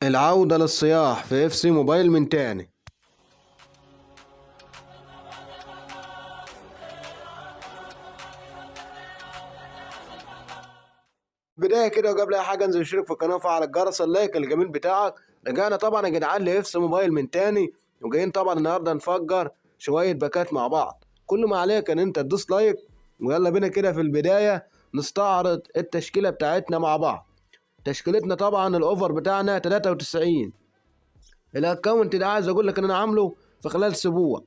العودة للصياح في اف سي موبايل من تاني. بداية كده وقبل اي حاجة انزل اشترك في القناة وفعل الجرس اللايك الجميل بتاعك. رجعنا طبعا يا جدعان لاف سي موبايل من تاني، وجايين طبعا النهاردة نفجر شوية باكات مع بعض. كل ما عليك ان انت تدوس لايك، ويلا بينا كده في البداية نستعرض التشكيلة بتاعتنا مع بعض. تشكيلتنا طبعا الاوفر بتاعنا 93. الاكونت ده عايز اقول لك ان انا عامله في خلال اسبوع.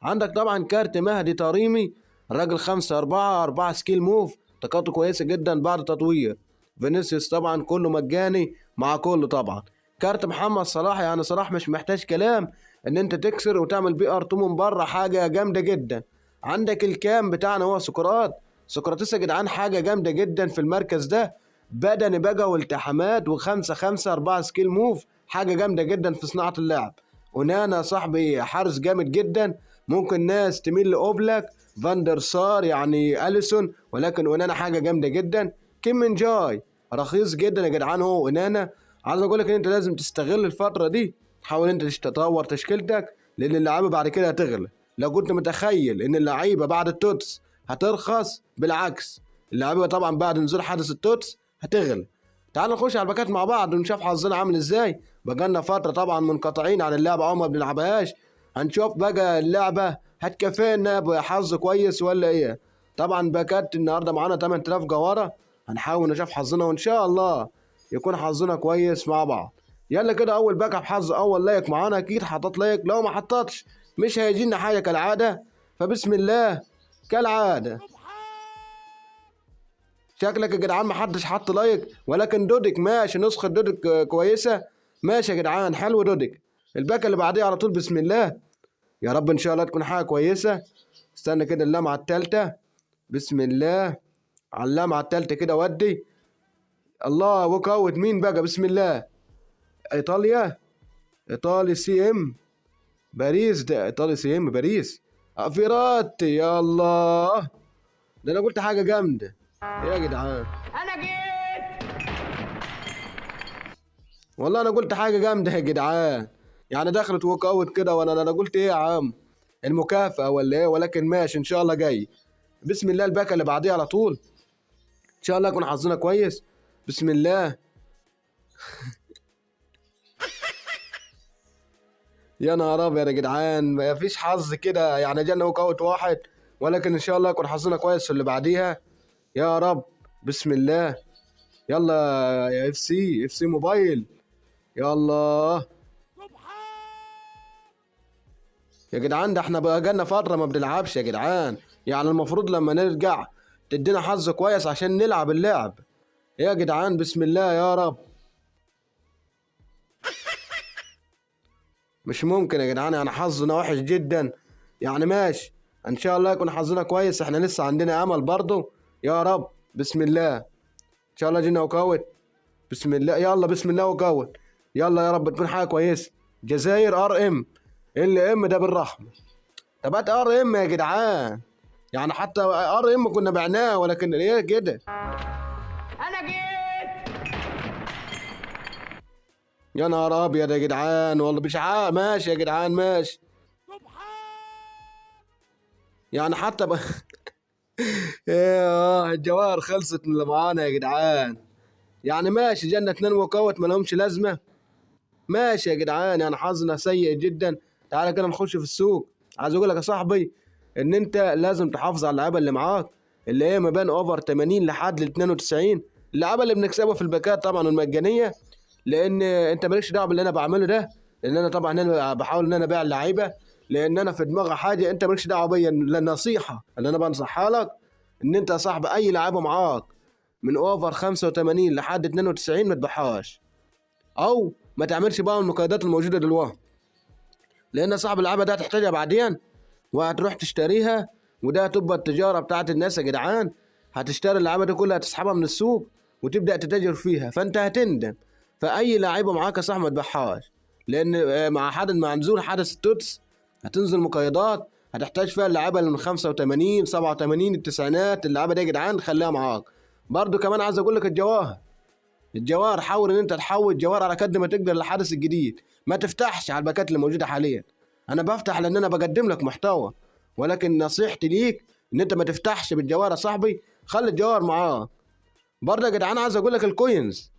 عندك طبعا كارت مهدي طريمي، الراجل 5/4 سكيل موف، طاقته كويسه جدا بعد تطوير. فينيسيوس طبعا كله مجاني مع كله طبعا. كارت محمد صلاح، يعني صلاح مش محتاج كلام ان انت تكسر وتعمل بي ار 2 من بره، حاجه جامده جدا. عندك الكام بتاعنا هو سقراطيس يا جدعان، حاجه جامده جدا في المركز ده، بدني بقى والتحامات و5/5 سكيل موف، حاجه جامده جدا في صناعه اللعب. ونانا صاحبي حارس جامد جدا، ممكن ناس تميل لاوبلاك فاندر سار يعني اليسون، ولكن ونانا حاجه جامده جدا. كيم من جاي رخيص جدا يا جدعان هو ونانا. عايز اقول لك ان انت لازم تستغل الفتره دي، حاول انت تطور تشكيلتك، لان اللعيبه بعد كده هتغلى. لو كنت متخيل ان اللعيبه بعد التوتس هترخص، بالعكس، اللعيبه طبعا بعد نزول حدث التوتس هتغلى. تعال نخش على الباكات مع بعض ونشوف حظنا عامل ازاي. بقالنا فتره طبعا منقطعين عن اللعبه او ما بنلعبهاش، هنشوف بقى اللعبه هتكفينا بحظ كويس ولا ايه. طبعا باكات النهارده معانا 8000 جوهره، هنحاول نشوف حظنا وان شاء الله يكون حظنا كويس مع بعض. يلا كده اول باك بحظ اول لايك معانا، اكيد حطيت لايك، لو ما حطتش مش هيجينا حاجه كالعاده، فبسم الله كالعاده. شكلك يا جدعان محدش حط لايك، ولكن دودك ماشي، نسخة دودك كويسة. ماشي يا جدعان، حلو دودك. الباكة اللي بعديها على طول بسم الله، يا رب ان شاء الله تكون حاجة كويسة. استنى كده اللمعة التالتة، بسم الله على اللمعة التالتة كده ودي. الله وكوت مين بقى؟ بسم الله. ايطاليا، ايطالي سي ام باريس، ده ايطالي سي ام باريس. افيراتي، يا الله، ده انا قلت حاجة جامدة يا جدعان. انا جيت. والله انا قلت حاجه جامده يا جدعان، يعني دخلت ووك اوت كده، وانا قلت ايه يا عم، المكافاه ولا ايه؟ ولكن ماشي ان شاء الله جاي. بسم الله الباكه اللي بعديها على طول، ان شاء الله يكون حظنا كويس. بسم الله. يا نهار ابيض يا جدعان، ما فيش حظ كده، يعني جانا ووك اوت واحد، ولكن ان شاء الله يكون حظنا كويس في اللي بعديها يا رب. بسم الله، يلا يا اف سي موبايل، يا الله. يا جدعان ده احنا بقى جالنا فترة ما بنلعبش يا جدعان، يعني المفروض لما نرجع تدينا حظ كويس عشان نلعب اللعب. يا جدعان بسم الله يا رب. مش ممكن يا جدعان، يعني حظنا وحش جدا، يعني ماشي ان شاء الله يكون حظنا كويس، احنا لسه عندنا امل برضه يا رب. بسم الله ان شاء الله جينا وكوت، بسم الله، يلا بسم الله وكوت، يلا يا رب تكون حاجة كويسة. جزائر ار ام، ال ام ده بالرحمة. طب هات ار ام يا جدعان، يعني حتى ار ام كنا بعناه، ولكن ايه كده. انا جيت. يا نهار ابيض يا جدعان، والله مش عارف. ماشي يا جدعان ماشي، يعني حتى ايه الجواهر خلصت من اللي معانا يا جدعان. يعني ماشي، جنة اتنين وكوت ما لهمش لازمة. ماشي يا جدعان، يعني حظنا سيء جدا. تعالى كده نخش في السوق. عايز اقول لك يا صاحبي ان انت لازم تحافظ على اللعيبه اللي معاك، اللي هي ما بين اوفر 80 لحد ال 92، اللعيبه اللي بنكسبها في الباكات طبعا المجانيه، لان انت مالكش دعوه باللي انا بعمله ده، لان انا طبعا انا بحاول ان انا ابيع اللعيبه، لان انا في دماغي حاجه انت مالكش دعوه بيا. النصيحه اللي انا بنصحها لك ان انت يا صاحبي اي لعيبه معاك من اوفر 85 لحد 92 ما تبيعهاش، او ما تعملش بقى المقايضات الموجوده دلوقتي، لان صاحب اللعبه ده هتحتاجها بعدين وهتروح تشتريها، وده هتبقى التجاره بتاعت الناس يا جدعان. هتشتري اللعبه دي كلها تسحبها من السوق وتبدا تتاجر فيها، فانت هتندم. فاي لعيبه معاك يا صاحبي ما تبيعهاش، لان مع نزول حدث التوتس هتنزل مقايضات هتحتاج فيها اللعيبه اللي من 85 87 التسعينات. اللعبه دي يا جدعان خليها معاك. برضو كمان عايز اقول لك الجواهر، الجوار حاول ان انت تحول الجوار على قد ما تقدر للحدث الجديد، ما تفتحش على الباكات اللي موجوده حاليا. انا بفتح لان انا بقدم لك محتوى، ولكن نصيحتي ليك ان انت ما تفتحش بالجوار يا صاحبي، خلي الجوار معاه. برضه يا جدعان عايز اقول لك الكوينز،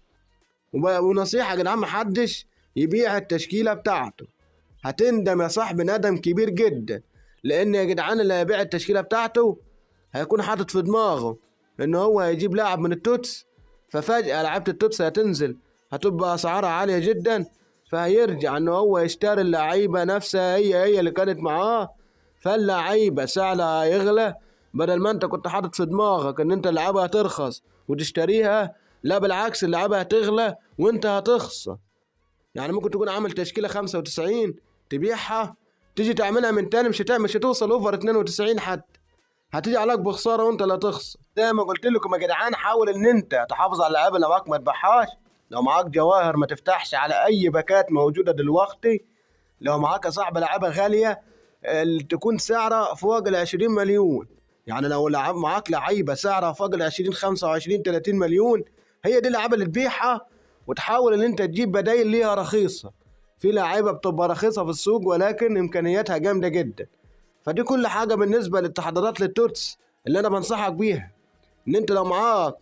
ونصيحه يا جدعان، محدش يبيع التشكيله بتاعته، هتندم يا صاحبي ندم كبير جدا. لان يا جدعان اللي هيبيع التشكيله بتاعته هيكون حاطط في دماغه ان هو هيجيب لاعب من التوتس، ففجأة لعيبة التوتس هتنزل، هتبقى اسعارها عالية جدا، فهيرجع ان هو يشتري اللعيبة نفسها هي اللي كانت معاه، فاللعيبة سعرها هيغلى. بدل ما انت كنت حاطط في دماغك ان انت اللعيبة هترخص وتشتريها، لا بالعكس اللعيبة هتغلى وانت هتخسر. يعني ممكن تكون عامل تشكيلة 95 تبيعها، تيجي تعملها من تاني مش هتوصل اوفر 92 حتى، هتيجي عليك بخساره وانت لا تخسر. زي ما قلت لكم يا جدعان، حاول ان انت تحافظ على اللعيبه اللي معاك ما تبيعهاش. لو معاك جواهر ما تفتحش على اي باكات موجوده دلوقتي. لو معاك يا صاحبي لعيبه غاليه تكون سعرها فوق ال 20 مليون، يعني لو معاك لعيبه سعرها فوق ال 20 25 30 مليون، هي دي اللعيبه اللي تبيعها، وتحاول ان انت تجيب بدايل ليها رخيصه. في لعيبه بتبقى رخيصه في السوق ولكن امكانياتها جامده جدا. فدي كل حاجه بالنسبه للتحضيرات للتوتس اللي انا بنصحك بيها، ان انت لو معاك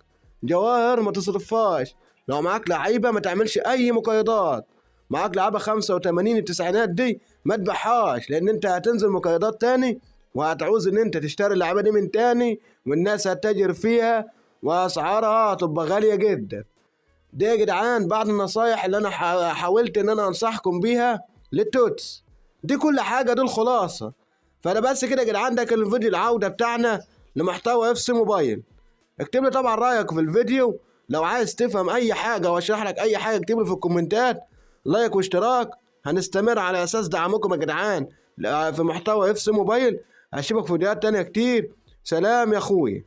جواهر ما تصرفهاش، لو معاك لعيبه ما تعملش اي مقايضات. معاك لعيبه 85 التسعينات دي ما تبيعهاش، لان انت هتنزل مقايضات تاني وهتعوز ان انت تشتري اللعيبه دي من تاني، والناس هتتاجر فيها واسعارها هتبقى غاليه جدا. دي يا جدعان بعض النصايح اللي انا حاولت ان انا انصحكم بيها للتوتس. دي كل حاجه، دي الخلاصه. فانا بس كده يا جدعان، ده كان الفيديو العوده بتاعنا لمحتوى اف سي موبايل. اكتب لي طبعا رايك في الفيديو، لو عايز تفهم اي حاجه واشرح لك اي حاجه اكتب لي في الكومنتات. لايك واشتراك، هنستمر على اساس دعمكم يا جدعان في محتوى اف سي موبايل. اشوفك في فيديوهات تانية كتير. سلام يا اخوي.